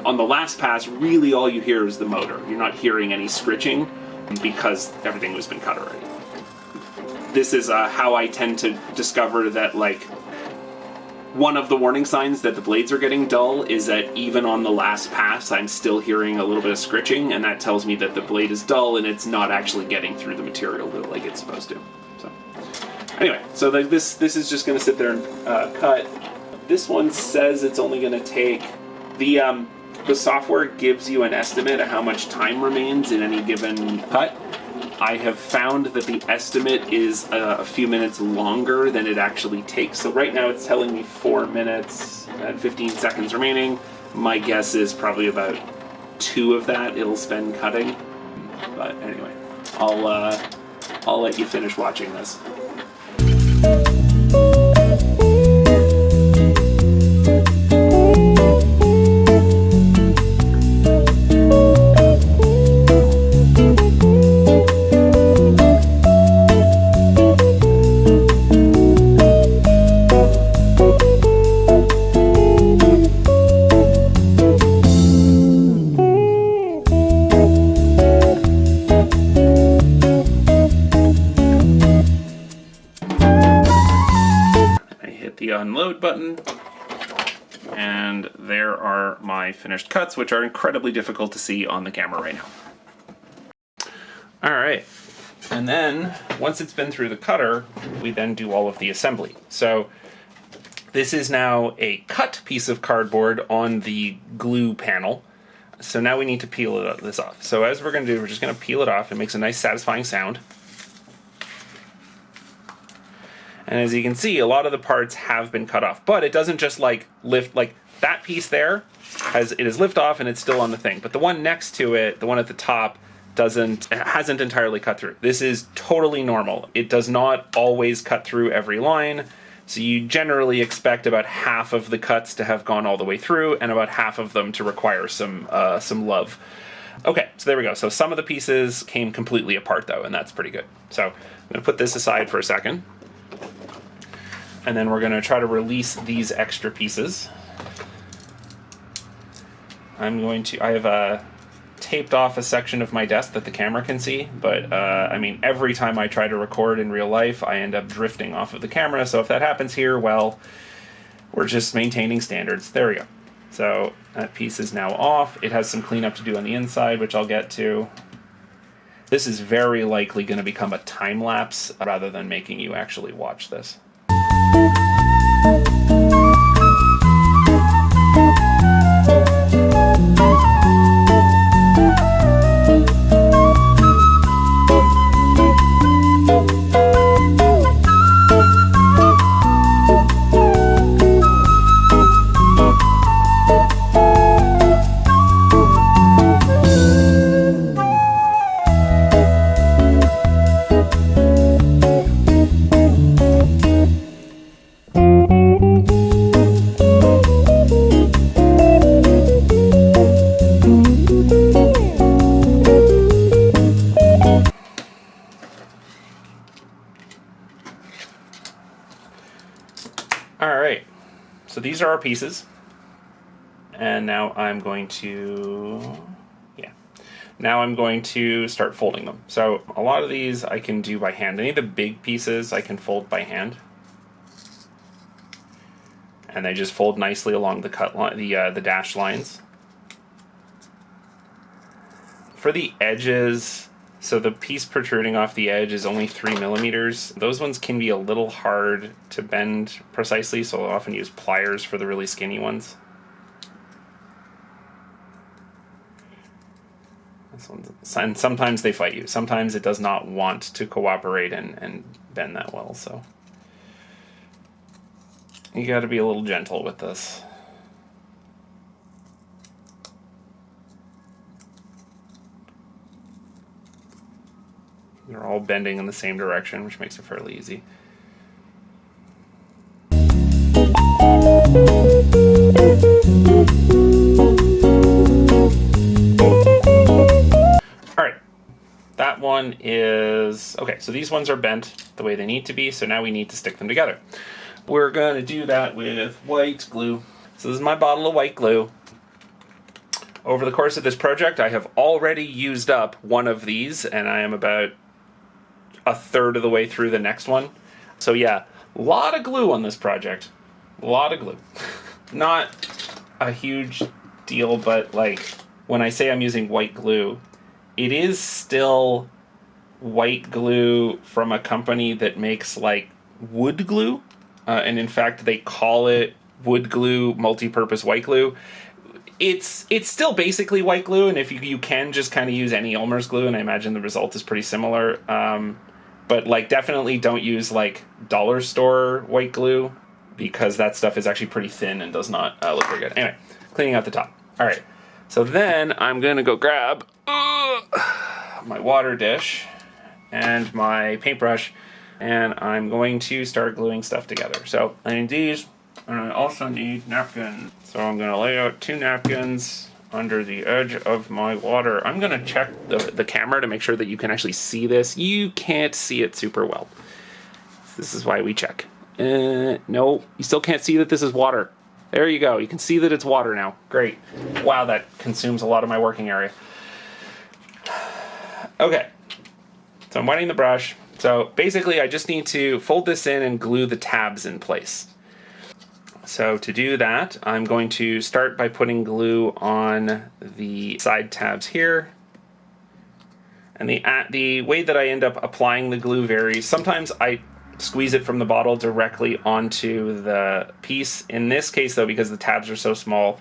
on the last pass, really all you hear is the motor. You're not hearing any scritching because everything has been cut already. This is how I tend to discover that, one of the warning signs that the blades are getting dull is that even on the last pass, I'm still hearing a little bit of scritching, and that tells me that the blade is dull and it's not actually getting through the material like it's supposed to. So, anyway, so this is just going to sit there and cut. This one says it's only going to take the software gives you an estimate of how much time remains in any given cut. I have found that the estimate is a few minutes longer than it actually takes. So right now it's telling me 4 minutes and 15 seconds remaining. My guess is probably about 2 of that it'll spend cutting. But anyway, I'll let you finish watching this. The unload button, and there are my finished cuts, which are incredibly difficult to see on the camera right now. Alright, and then once it's been through the cutter, we then do all of the assembly. So this is now a cut piece of cardboard on the glue panel. So now we need to peel this off. So as we're going to do, we're just going to peel it off. It makes a nice satisfying sound. And as you can see, a lot of the parts have been cut off, but it doesn't just like lift, like that piece there it is lift off and it's still on the thing. But the one next to it, the one at the top, hasn't entirely cut through. This is totally normal. It does not always cut through every line. So you generally expect about half of the cuts to have gone all the way through and about half of them to require some love. Okay, so there we go. So some of the pieces came completely apart though, and that's pretty good. So I'm gonna put this aside for a second. And then we're going to try to release these extra pieces. I have taped off a section of my desk that the camera can see, but I mean, every time I try to record in real life, I end up drifting off of the camera, so if that happens here, well, we're just maintaining standards. There we go. So that piece is now off. It has some cleanup to do on the inside, which I'll get to. This is very likely going to become a time lapse rather than making you actually watch this. Alright, so these are our pieces, and now I'm going to, now I'm going to start folding them. So a lot of these I can do by hand. Any of the big pieces I can fold by hand, and they just fold nicely along the cut line, the dash lines. For the edges, so the piece protruding off the edge is only 3 millimeters. Those ones can be a little hard to bend precisely, so I'll often use pliers for the really skinny ones. And sometimes they fight you. Sometimes it does not want to cooperate and bend that well, so you got to be a little gentle with this. They're all bending in the same direction, which makes it fairly easy. Alright, that one is... okay, so these ones are bent the way they need to be, so now we need to stick them together. We're going to do that with white glue. So this is my bottle of white glue. Over the course of this project, I have already used up one of these, and I am about a third of the way through the next one. So yeah, a lot of glue on this project. A lot of glue. Not a huge deal, but like when I say I'm using white glue, it is still white glue from a company that makes like wood glue. And in fact, they call it wood glue multi-purpose white glue. It's still basically white glue, and if you can just kind of use any Elmer's glue, and I imagine the result is pretty similar. But like definitely don't use like dollar store white glue, because that stuff is actually pretty thin and does not look very good. Anyway, cleaning out the top. All right, so then I'm gonna go grab my water dish and my paintbrush, and I'm going to start gluing stuff together. So I need these, and I also need napkins. So I'm gonna lay out 2 napkins under the edge of my water. I'm gonna check the camera to make sure that you can actually see this. You can't see it super well. This is why we check. No, you still can't see that this is water. There you go. You can see that it's water now. Great. Wow, that consumes a lot of my working area. Okay. So I'm wetting the brush. So basically I just need to fold this in and glue the tabs in place. So to do that, I'm going to start by putting glue on the side tabs here. And the way that I end up applying the glue varies. Sometimes I squeeze it from the bottle directly onto the piece. In this case though, because the tabs are so small,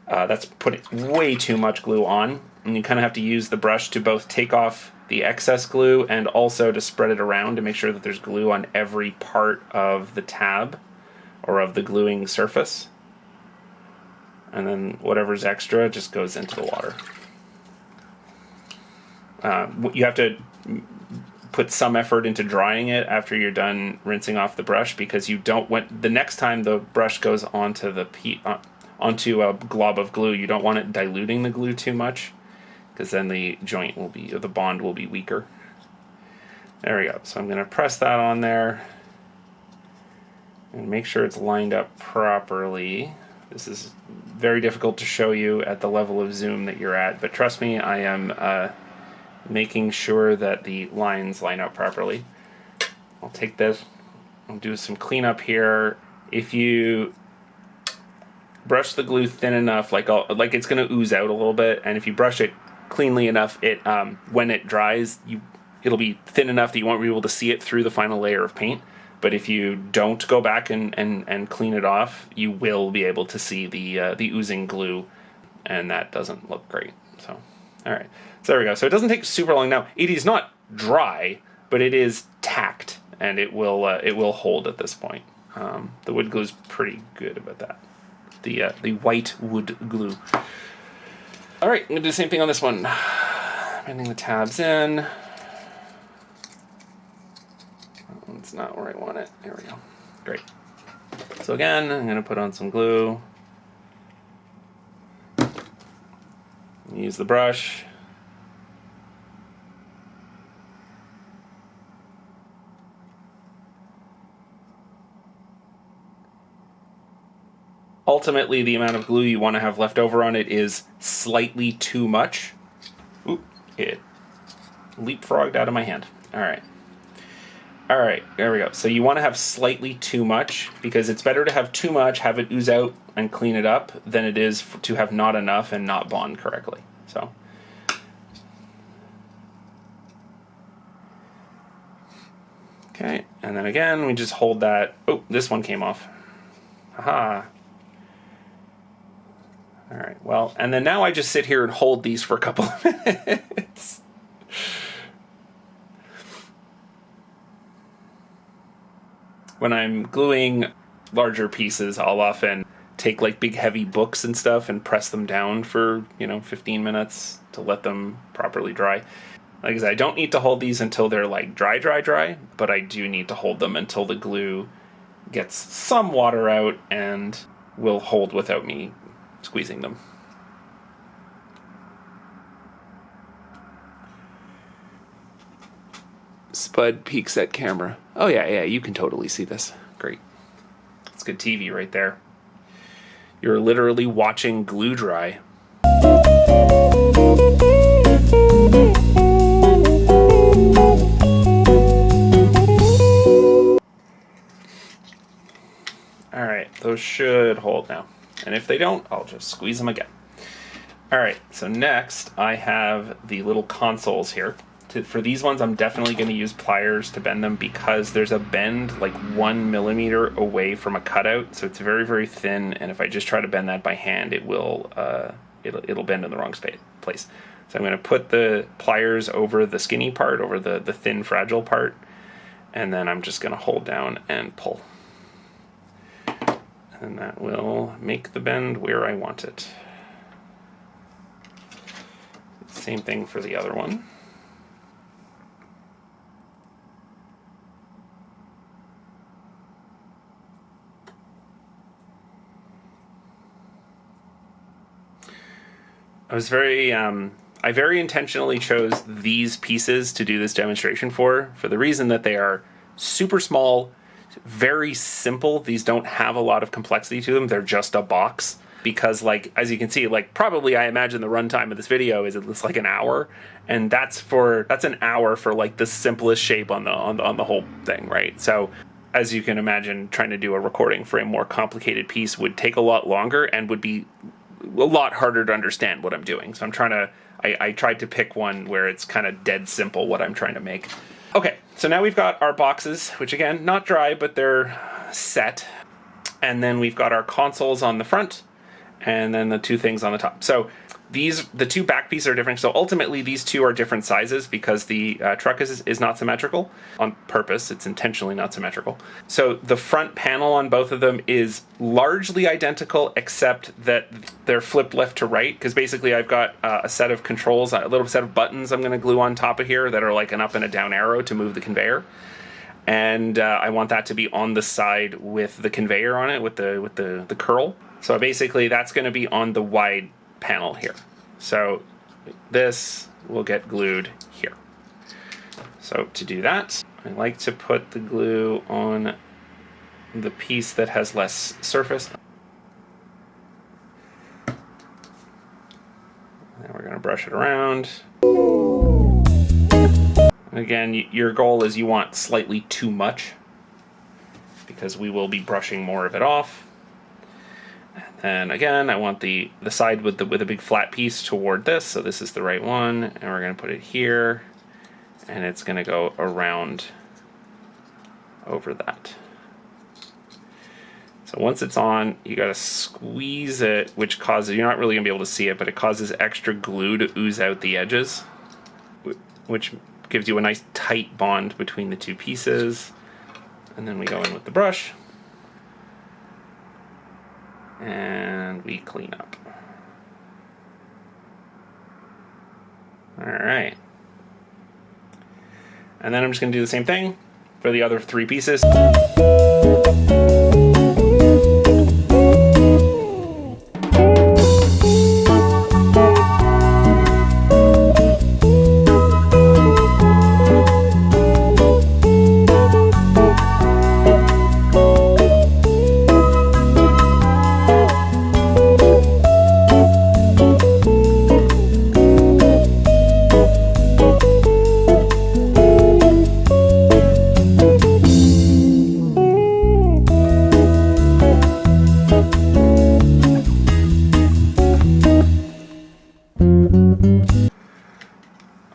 that's putting way too much glue on. And you kind of have to use the brush to both take off the excess glue and also to spread it around to make sure that there's glue on every part of the tab or of the gluing surface. And then whatever's extra just goes into the water. You have to put some effort into drying it after you're done rinsing off the brush, because you don't want, the next time the brush goes onto the onto a glob of glue, you don't want it diluting the glue too much, because then the joint will be, or the bond will be weaker. There we go. So I'm going to press that on there and make sure it's lined up properly. This is very difficult to show you at the level of zoom that you're at, but trust me, I am making sure that the lines line up properly. I'll take this, I'll do some cleanup here. If you brush the glue thin enough, like it's going to ooze out a little bit, and if you brush it cleanly enough, it when it dries, it'll be thin enough that you won't be able to see it through the final layer of paint. But if you don't go back and clean it off, you will be able to see the oozing glue, and that doesn't look great. So, all right, so there we go. So it doesn't take super long now. It is not dry, but it is tacked, and it will hold at this point. The wood glue is pretty good about that. The white wood glue. All right, I'm gonna do the same thing on this one. Bending the tabs in. It's not where I want it. There we go. Great. So again, I'm going to put on some glue. Use the brush. Ultimately, the amount of glue you want to have left over on it is slightly too much. Oop, it leapfrogged out of my hand. All right. All right, there we go. So you want to have slightly too much, because it's better to have too much, have it ooze out and clean it up, than it is to have not enough and not bond correctly. So, okay, and then again, we just hold that. Oh, this one came off. Haha. All right, well, and then now I just sit here and hold these for a couple of minutes. When I'm gluing larger pieces, I'll often take like big heavy books and stuff and press them down for, 15 minutes to let them properly dry. Like I said, I don't need to hold these until they're like dry, but I do need to hold them until the glue gets some water out and will hold without me squeezing them. Spud peeks at camera. Oh yeah, you can totally see this. Great. It's good TV right there. You're literally watching glue dry. All right, those should hold now. And if they don't, I'll just squeeze them again. All right, so next I have the little consoles here For these ones, I'm definitely going to use pliers to bend them because there's a bend like 1 millimeter away from a cutout, so it's very, very thin, and if I just try to bend that by hand, it will it'll bend in the wrong place. So I'm going to put the pliers over the skinny part, over the thin, fragile part, and then I'm just going to hold down and pull. And that will make the bend where I want it. Same thing for the other one. I very intentionally chose these pieces to do this demonstration for the reason that they are super small, very simple. These don't have a lot of complexity to them. They're just a box. Because, like, as you can see, like, probably I imagine the runtime of this video is it's like an hour, and that's an hour for like the simplest shape on the whole thing, right? So, as you can imagine, trying to do a recording for a more complicated piece would take a lot longer and would be a lot harder to understand what I'm doing. So I tried to pick one where it's kind of dead simple what I'm trying to make. Okay, so now we've got our boxes, which again, not dry, but they're set. And then we've got our consoles on the front, and then the two things on the top. So the two back pieces are different. So ultimately these two are different sizes because the truck is not symmetrical on purpose. It's intentionally not symmetrical. So the front panel on both of them is largely identical, except that they're flipped left to right, because basically I've got a set of controls, a little set of buttons I'm going to glue on top of here that are like an up and a down arrow to move the conveyor. And I want that to be on the side with the conveyor on it, with the curl. So basically that's going to be on the wide panel here. So this will get glued here. So to do that, I like to put the glue on the piece that has less surface. And we're going to brush it around. Again, your goal is you want slightly too much, because we will be brushing more of it off. And again, I want the side with a big flat piece toward this, so this is the right one, and we're going to put it here, and it's going to go around over that. So once it's on, you got to squeeze it, which causes, you're not really going to be able to see it, but it causes extra glue to ooze out the edges, which gives you a nice tight bond between the two pieces. And then we go in with the brush, and we clean up. All right. And then I'm just going to do the same thing for the other three pieces.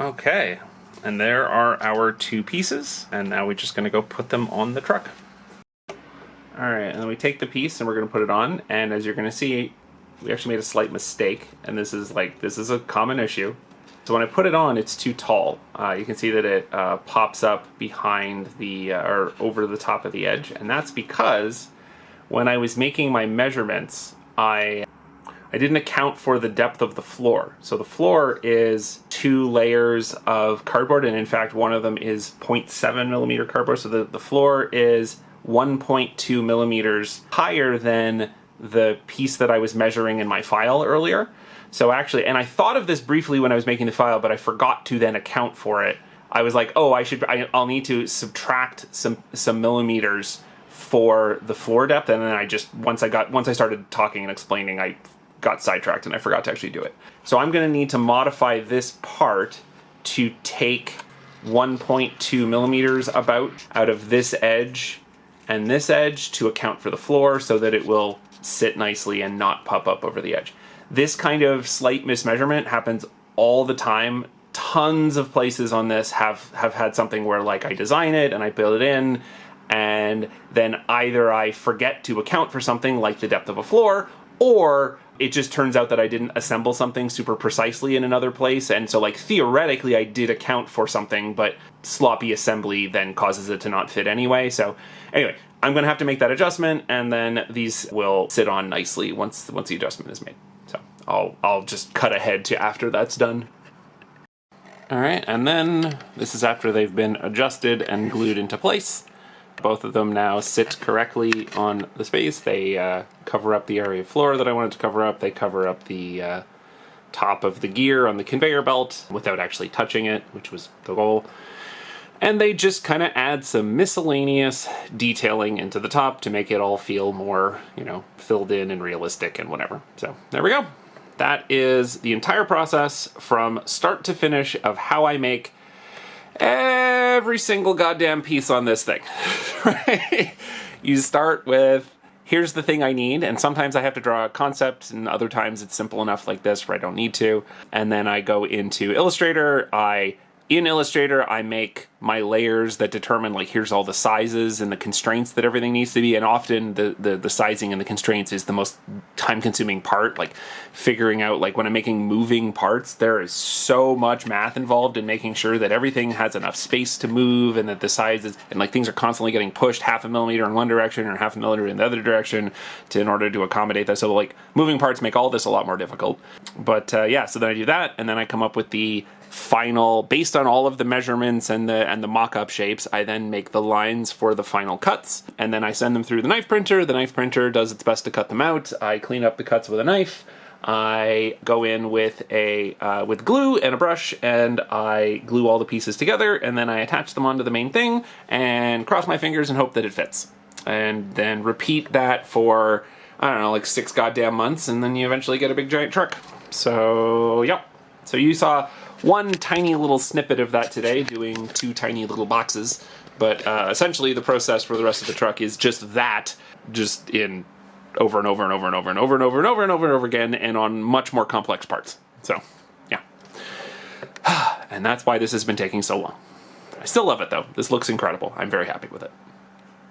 Okay, and there are our two pieces, and now we're just going to go put them on the truck. Alright, and then we take the piece and we're going to put it on, and as you're going to see, we actually made a slight mistake, and this is a common issue. So when I put it on, it's too tall. You can see that it pops up behind or over the top of the edge, and that's because when I was making my measurements, I didn't account for the depth of the floor. So the floor is 2 layers of cardboard, and in fact one of them is 0.7 millimeter cardboard, so the floor is 1.2 millimeters higher than the piece that I was measuring in my file earlier. So actually, and I thought of this briefly when I was making the file, but I forgot to then account for it. I was like, oh, I'll need to subtract some millimeters for the floor depth, and then once I started talking and explaining, I got sidetracked and I forgot to actually do it. So I'm going to need to modify this part to take 1.2 millimeters about out of this edge and this edge to account for the floor so that it will sit nicely and not pop up over the edge. This kind of slight mismeasurement happens all the time tons of places on this have had something where like I design it and I build it in, and then either I forget to account for something like the depth of a floor, or it just turns out that I didn't assemble something super precisely in another place, and so like theoretically I did account for something, but sloppy assembly then causes it to not fit anyway. So anyway, I'm gonna have to make that adjustment, and then these will sit on nicely once the adjustment is made. So I'll just cut ahead to after that's done. All right, and then this is after they've been adjusted and glued into place. Both of them now sit correctly on the space. They cover up the area of floor that I wanted to cover up. They cover up the top of the gear on the conveyor belt without actually touching it, which was the goal. And they just kind of add some miscellaneous detailing into the top to make it all feel more, you know, filled in and realistic and whatever. So there we go. That is the entire process from start to finish of how I make every single goddamn piece on this thing. Right? You start with, here's the thing I need, and sometimes I have to draw a concept, and other times it's simple enough like this where I don't need to. And then I go into Illustrator. In Illustrator, I make my layers that determine, like, here's all the sizes and the constraints that everything needs to be, and often the sizing and the constraints is the most time-consuming part. Like, figuring out, like, when I'm making moving parts, there is so much math involved in making sure that everything has enough space to move, and that the sizes, and, like, things are constantly getting pushed half a millimeter in one direction or half a millimeter in the other direction in order to accommodate that. So, like, moving parts make all this a lot more difficult. But, yeah, so then I do that, and then I come up with the final, based on all of the measurements and the mock-up shapes, I then make the lines for the final cuts, and then I send them through the knife printer. The knife printer does its best to cut them out. I clean up the cuts with a knife. I go in with with glue and a brush, and I glue all the pieces together, and then I attach them onto the main thing and cross my fingers and hope that it fits. And then repeat that for, I don't know, like 6 goddamn months, and then you eventually get a big giant truck. So, yeah. So you saw one tiny little snippet of that today, doing 2 tiny little boxes, but essentially the process for the rest of the truck is just that, just in over and over and over and over and over and over and over and over and over again, and on much more complex parts. So, yeah. And that's why this has been taking so long. I still love it though. This looks incredible. I'm very happy with it.